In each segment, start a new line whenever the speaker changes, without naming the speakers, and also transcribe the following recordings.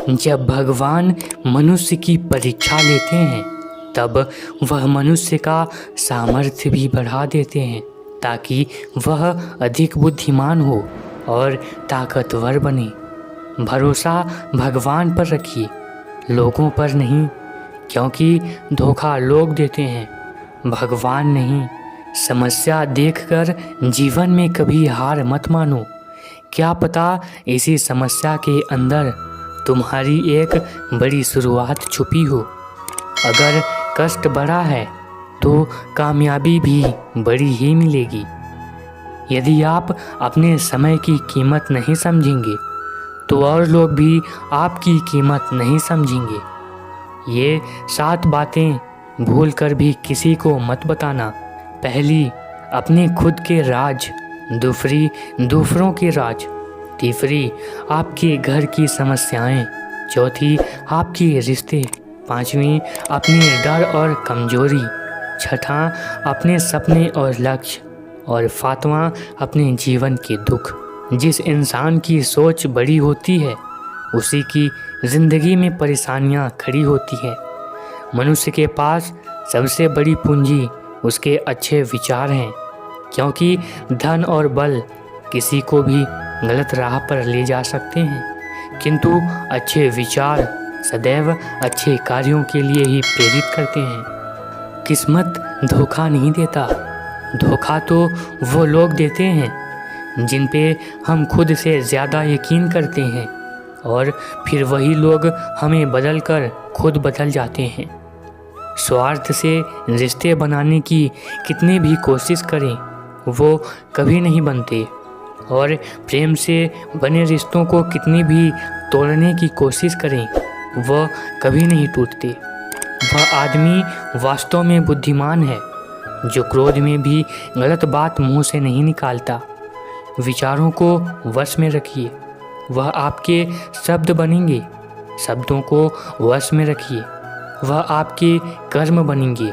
जब भगवान मनुष्य की परीक्षा लेते हैं तब वह मनुष्य का सामर्थ्य भी बढ़ा देते हैं ताकि वह अधिक बुद्धिमान हो और ताकतवर बने। भरोसा भगवान पर रखिए, लोगों पर नहीं, क्योंकि धोखा लोग देते हैं, भगवान नहीं। समस्या देखकर जीवन में कभी हार मत मानो। क्या पता इसी समस्या के अंदर तुम्हारी एक बड़ी शुरुआत छुपी हो। अगर कष्ट बड़ा है तो कामयाबी भी बड़ी ही मिलेगी। यदि आप अपने समय की कीमत नहीं समझेंगे तो और लोग भी आपकी कीमत नहीं समझेंगे। ये 7 बातें भूल कर भी किसी को मत बताना। पहली, अपने खुद के राज। दूसरी, दूसरों के राज। तीसरी, आपके घर की समस्याएं। चौथी, आपके रिश्ते। पांचवी, अपने डर और कमजोरी। छठा, अपने सपने और लक्ष्य। और सातवां, अपने जीवन के दुख। जिस इंसान की सोच बड़ी होती है उसी की जिंदगी में परेशानियां खड़ी होती हैं। मनुष्य के पास सबसे बड़ी पूंजी उसके अच्छे विचार हैं, क्योंकि धन और बल किसी को भी गलत राह पर ले जा सकते हैं, किंतु अच्छे विचार सदैव अच्छे कार्यों के लिए ही प्रेरित करते हैं। किस्मत धोखा नहीं देता, धोखा तो वो लोग देते हैं जिन पे हम खुद से ज़्यादा यकीन करते हैं और फिर वही लोग हमें बदल कर खुद बदल जाते हैं। स्वार्थ से रिश्ते बनाने की कितनी भी कोशिश करें वो कभी नहीं बनते, और प्रेम से बने रिश्तों को कितनी भी तोड़ने की कोशिश करें वह कभी नहीं टूटते। वह आदमी वास्तव में बुद्धिमान है जो क्रोध में भी गलत बात मुंह से नहीं निकालता। विचारों को वश में रखिए, वह आपके शब्द बनेंगे। शब्दों को वश में रखिए, वह आपके कर्म बनेंगे।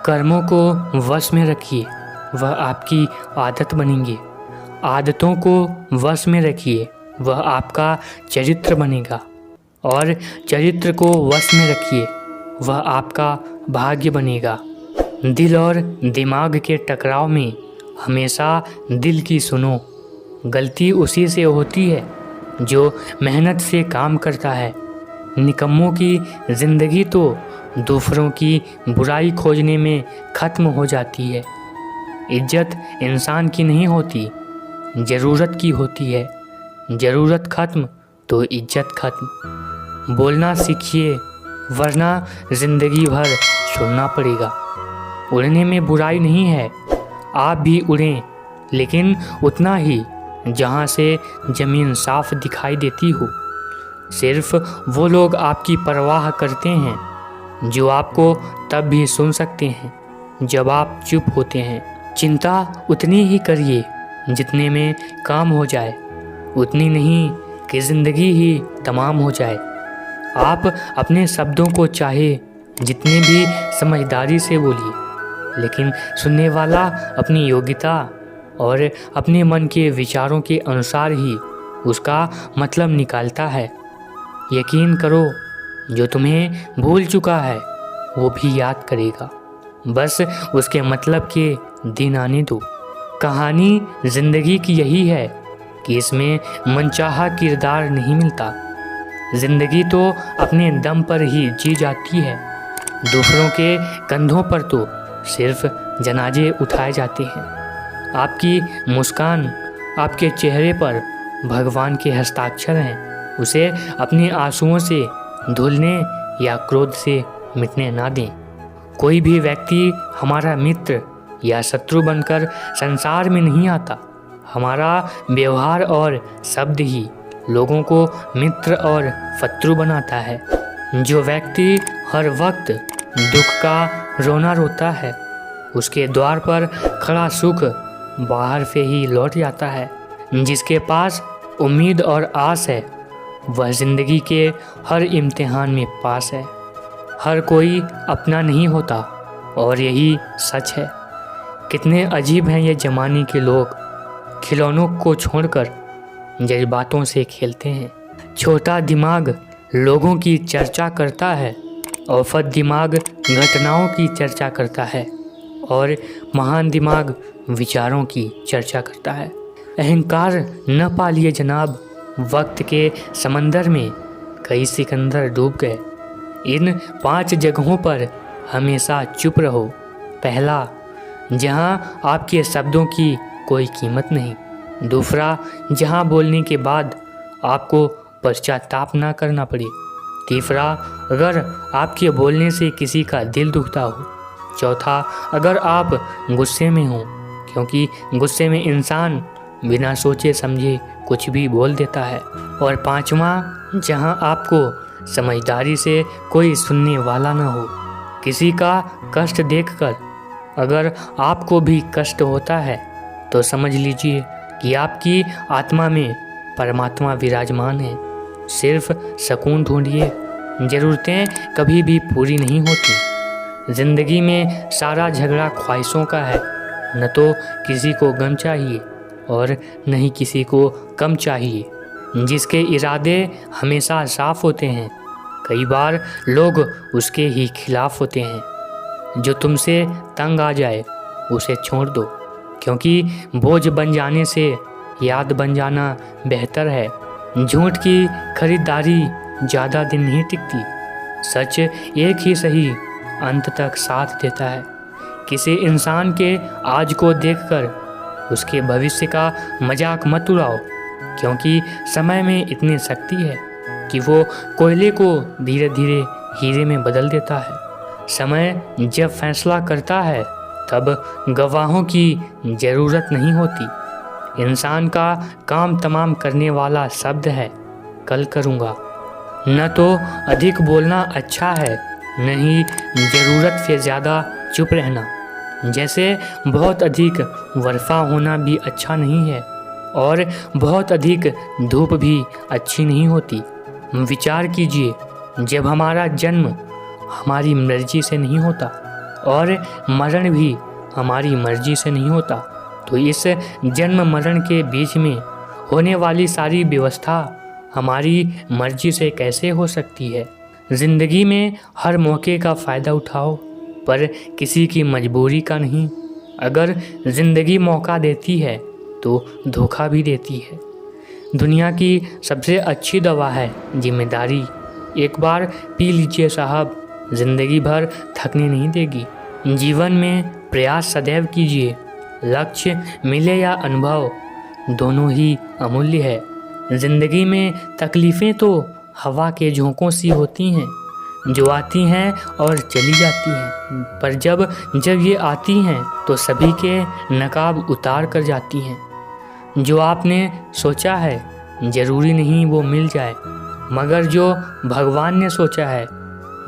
कर्मों को वश में रखिए, वह आपकी आदत बनेंगे। आदतों को वश में रखिए, वह आपका चरित्र बनेगा। और चरित्र को वश में रखिए, वह आपका भाग्य बनेगा। दिल और दिमाग के टकराव में हमेशा दिल की सुनो। गलती उसी से होती है जो मेहनत से काम करता है। निकम्मों की ज़िंदगी तो दूसरों की बुराई खोजने में ख़त्म हो जाती है। इज्जत इंसान की नहीं होती, ज़रूरत की होती है। ज़रूरत ख़त्म तो इज्जत ख़त्म। बोलना सीखिए, वरना ज़िंदगी भर सुनना पड़ेगा। उड़ने में बुराई नहीं है, आप भी उड़ें, लेकिन उतना ही जहाँ से ज़मीन साफ दिखाई देती हो। सिर्फ वो लोग आपकी परवाह करते हैं जो आपको तब भी सुन सकते हैं जब आप चुप होते हैं। चिंता उतनी ही करिए जितने में काम हो जाए, उतनी नहीं कि ज़िंदगी ही तमाम हो जाए। आप अपने शब्दों को चाहे जितनी भी समझदारी से बोलिए, लेकिन सुनने वाला अपनी योग्यता और अपने मन के विचारों के अनुसार ही उसका मतलब निकालता है। यकीन करो, जो तुम्हें भूल चुका है वो भी याद करेगा, बस उसके मतलब के दिन आने दो। कहानी ज़िंदगी की यही है कि इसमें मनचाहा किरदार नहीं मिलता। ज़िंदगी तो अपने दम पर ही जी जाती है। दूसरों के कंधों पर तो सिर्फ जनाजे उठाए जाते हैं। आपकी मुस्कान, आपके चेहरे पर भगवान के हस्ताक्षर हैं। उसे अपने आंसुओं से धुलने या क्रोध से मिटने ना दें। कोई भी व्यक्ति हमारा मित्र या शत्रु बनकर संसार में नहीं आता। हमारा व्यवहार और शब्द ही लोगों को मित्र और शत्रु बनाता है। जो व्यक्ति हर वक्त दुख का रोना रोता है उसके द्वार पर खड़ा सुख बाहर से ही लौट जाता है। जिसके पास उम्मीद और आस है वह ज़िंदगी के हर इम्तिहान में पास है। हर कोई अपना नहीं होता और यही सच है। कितने अजीब हैं ये ज़माने के लोग, खिलौनों को छोड़कर जज्बातों से खेलते हैं। छोटा दिमाग लोगों की चर्चा करता है, औसत दिमाग घटनाओं की चर्चा करता है और महान दिमाग विचारों की चर्चा करता है। अहंकार न पालिए जनाब, वक्त के समंदर में कई सिकंदर डूब गए। इन 5 जगहों पर हमेशा चुप रहो। पहला, जहाँ आपके शब्दों की कोई कीमत नहीं। दूसरा, जहाँ बोलने के बाद आपको पश्चाताप ना करना पड़े। तीसरा, अगर आपके बोलने से किसी का दिल दुखता हो। चौथा, अगर आप गुस्से में हो, क्योंकि गुस्से में इंसान बिना सोचे समझे कुछ भी बोल देता है। और पांचवा, जहां आपको समझदारी से कोई सुनने वाला ना हो। किसी का कष्ट देखकर अगर आपको भी कष्ट होता है तो समझ लीजिए कि आपकी आत्मा में परमात्मा विराजमान है। सिर्फ सुकून ढूंढिए, ज़रूरतें कभी भी पूरी नहीं होती। ज़िंदगी में सारा झगड़ा ख्वाहिशों का है। न तो किसी को गम चाहिए और न ही किसी को कम चाहिए। जिसके इरादे हमेशा साफ होते हैं, कई बार लोग उसके ही खिलाफ होते हैं। जो तुमसे तंग आ जाए उसे छोड़ दो, क्योंकि बोझ बन जाने से याद बन जाना बेहतर है। झूठ की खरीदारी ज़्यादा दिन नहीं टिकती। सच एक ही सही अंत तक साथ देता है। किसी इंसान के आज को देखकर उसके भविष्य का मजाक मत उड़ाओ, क्योंकि समय में इतनी शक्ति है कि वो कोयले को धीरे धीरे हीरे में बदल देता है। समय जब फैसला करता है तब गवाहों की ज़रूरत नहीं होती। इंसान का काम तमाम करने वाला शब्द है कल करूँगा। न तो अधिक बोलना अच्छा है, न ही ज़रूरत से ज़्यादा चुप रहना। जैसे बहुत अधिक वर्षा होना भी अच्छा नहीं है और बहुत अधिक धूप भी अच्छी नहीं होती। विचार कीजिए, जब हमारा जन्म हमारी मर्जी से नहीं होता और मरण भी हमारी मर्जी से नहीं होता, तो इस जन्म मरण के बीच में होने वाली सारी व्यवस्था हमारी मर्जी से कैसे हो सकती है। ज़िंदगी में हर मौके का फ़ायदा उठाओ, पर किसी की मजबूरी का नहीं। अगर ज़िंदगी मौका देती है तो धोखा भी देती है। दुनिया की सबसे अच्छी दवा है जिम्मेदारी। एक बार पी लीजिए साहब, ज़िंदगी भर थकने नहीं देगी। जीवन में प्रयास सदैव कीजिए। लक्ष्य मिले या अनुभव, दोनों ही अमूल्य है। ज़िंदगी में तकलीफ़ें तो हवा के झोंकों सी होती हैं, जो आती हैं और चली जाती हैं, पर जब ये आती हैं तो सभी के नकाब उतार कर जाती हैं। जो आपने सोचा है ज़रूरी नहीं वो मिल जाए, मगर जो भगवान ने सोचा है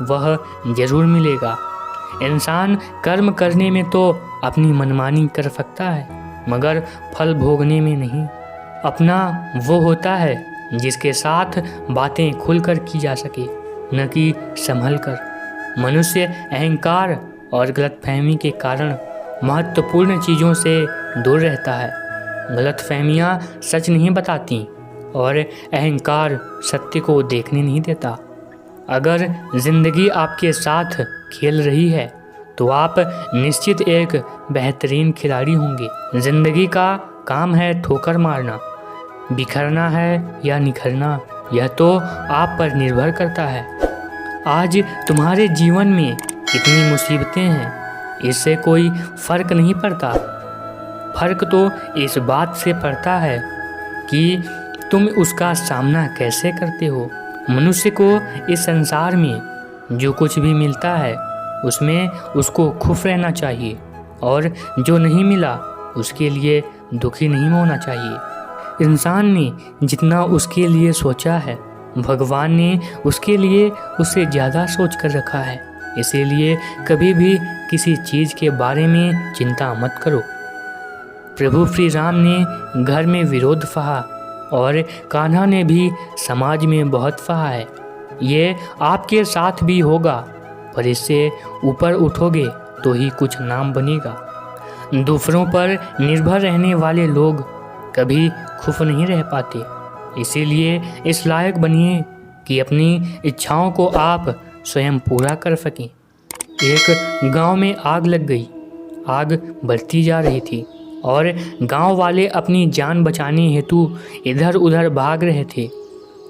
वह ज़रूर मिलेगा। इंसान कर्म करने में तो अपनी मनमानी कर सकता है, मगर फल भोगने में नहीं। अपना वो होता है जिसके साथ बातें खुलकर की जा सके, न कि संभल कर। मनुष्य अहंकार और गलतफहमी के कारण महत्वपूर्ण चीज़ों से दूर रहता है। गलतफहमियाँ सच नहीं बताती और अहंकार सत्य को देखने नहीं देता। अगर ज़िंदगी आपके साथ खेल रही है तो आप निश्चित एक बेहतरीन खिलाड़ी होंगे। ज़िंदगी का काम है ठोकर मारना, बिखरना है या निखरना, यह तो आप पर निर्भर करता है। आज तुम्हारे जीवन में कितनी मुसीबतें हैं, इससे कोई फ़र्क नहीं पड़ता। फ़र्क तो इस बात से पड़ता है कि तुम उसका सामना कैसे करते हो। मनुष्य को इस संसार में जो कुछ भी मिलता है उसमें उसको खुश रहना चाहिए, और जो नहीं मिला उसके लिए दुखी नहीं होना चाहिए। इंसान ने जितना उसके लिए सोचा है, भगवान ने उसके लिए उससे ज़्यादा सोच कर रखा है। इसीलिए कभी भी किसी चीज़ के बारे में चिंता मत करो। प्रभु श्री राम ने घर में विरोध सहा और कान्हा ने भी समाज में बहुत सहा है। ये आपके साथ भी होगा, पर इससे ऊपर उठोगे तो ही कुछ नाम बनेगा। दूसरों पर निर्भर रहने वाले लोग कभी खुश नहीं रह पाते। इसीलिए इस लायक बनिए कि अपनी इच्छाओं को आप स्वयं पूरा कर सकें। एक गांव में आग लग गई। आग बढ़ती जा रही थी और गांव वाले अपनी जान बचाने हेतु इधर उधर भाग रहे थे।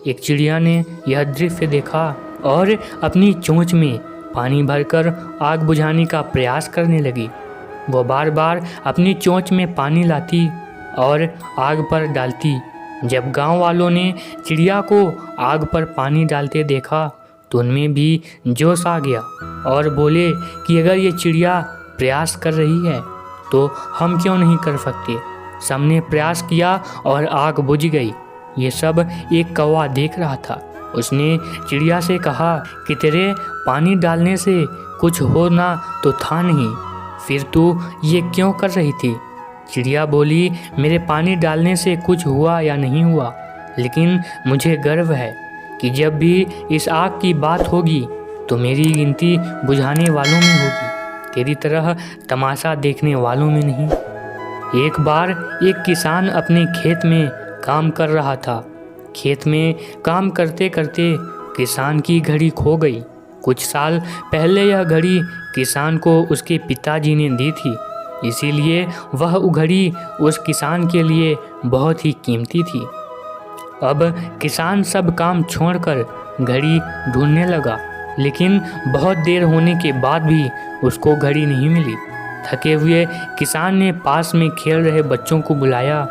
एक चिड़िया ने यह दृश्य देखा और अपनी चोंच में पानी भरकर आग बुझाने का प्रयास करने लगी। वो बार बार अपनी चोंच में पानी लाती और आग पर डालती। जब गांव वालों ने चिड़िया को आग पर पानी डालते देखा तो उनमें भी जोश आ गया और बोले कि अगर ये चिड़िया प्रयास कर रही है तो हम क्यों नहीं कर सकते। सबने प्रयास किया और आग बुझ गई। ये सब एक कौवा देख रहा था। उसने चिड़िया से कहा कि तेरे पानी डालने से कुछ होना तो था नहीं, फिर तू ये क्यों कर रही थी। चिड़िया बोली, मेरे पानी डालने से कुछ हुआ या नहीं हुआ, लेकिन मुझे गर्व है कि जब भी इस आग की बात होगी तो मेरी गिनती बुझाने वालों में होगी, तेरी तरह तमाशा देखने वालों में नहीं। एक बार एक किसान अपने खेत में काम कर रहा था। खेत में काम करते करते किसान की घड़ी खो गई। कुछ साल पहले यह घड़ी किसान को उसके पिताजी ने दी थी, इसीलिए वह घड़ी उस किसान के लिए बहुत ही कीमती थी। अब किसान सब काम छोड़कर घड़ी ढूंढने लगा, लेकिन बहुत देर होने के बाद भी उसको घड़ी नहीं मिली। थके हुए किसान ने पास में खेल रहे बच्चों को बुलाया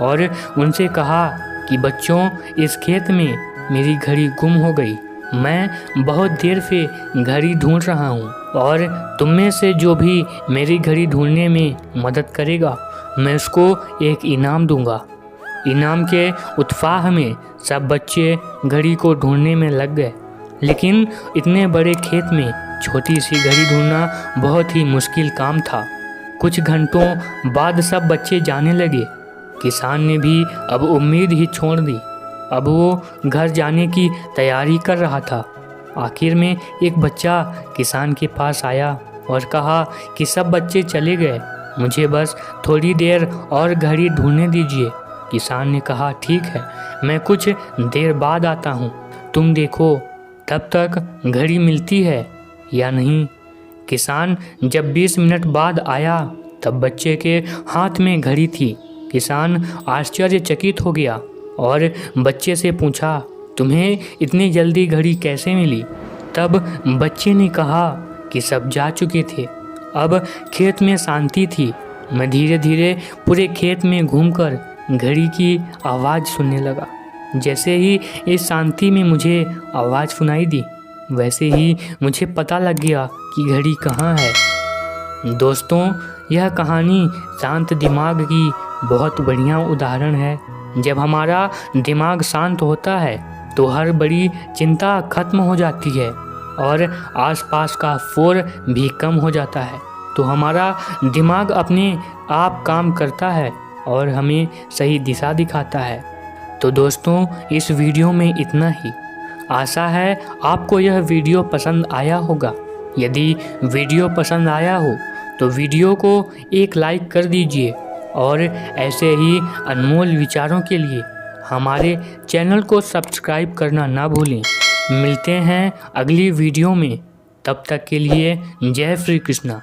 और उनसे कहा कि बच्चों, इस खेत में मेरी घड़ी गुम हो गई। मैं बहुत देर से घड़ी ढूंढ रहा हूँ और तुम में से जो भी मेरी घड़ी ढूंढने में मदद करेगा मैं उसको एक इनाम दूंगा। इनाम के उत्साह में सब बच्चे घड़ी को ढूंढने में लग गए, लेकिन इतने बड़े खेत में छोटी सी घड़ी ढूंढना बहुत ही मुश्किल काम था। कुछ घंटों बाद सब बच्चे जाने लगे। किसान ने भी अब उम्मीद ही छोड़ दी। अब वो घर जाने की तैयारी कर रहा था। आखिर में एक बच्चा किसान के पास आया और कहा कि सब बच्चे चले गए, मुझे बस थोड़ी देर और घड़ी ढूंढने दीजिए। किसान ने कहा, ठीक है, मैं कुछ देर बाद आता हूँ, तुम देखो तब तक घड़ी मिलती है या नहीं। किसान जब 20 मिनट बाद आया तब बच्चे के हाथ में घड़ी थी। किसान आश्चर्यचकित हो गया और बच्चे से पूछा, तुम्हें इतनी जल्दी घड़ी कैसे मिली। तब बच्चे ने कहा कि सब जा चुके थे, अब खेत में शांति थी। मैं धीरे धीरे पूरे खेत में घूमकर घड़ी की आवाज़ सुनने लगा। जैसे ही इस शांति में मुझे आवाज़ सुनाई दी, वैसे ही मुझे पता लग गया कि घड़ी कहाँ है। दोस्तों, यह कहानी शांत दिमाग की बहुत बढ़िया उदाहरण है। जब हमारा दिमाग शांत होता है तो हर बड़ी चिंता खत्म हो जाती है और आसपास का शोर भी कम हो जाता है। तो हमारा दिमाग अपने आप काम करता है और हमें सही दिशा दिखाता है। तो दोस्तों, इस वीडियो में इतना ही। आशा है आपको यह वीडियो पसंद आया होगा। यदि वीडियो पसंद आया हो तो वीडियो को एक लाइक कर दीजिए और ऐसे ही अनमोल विचारों के लिए हमारे चैनल को सब्सक्राइब करना ना भूलें। मिलते हैं अगली वीडियो में, तब तक के लिए जय श्री कृष्णा।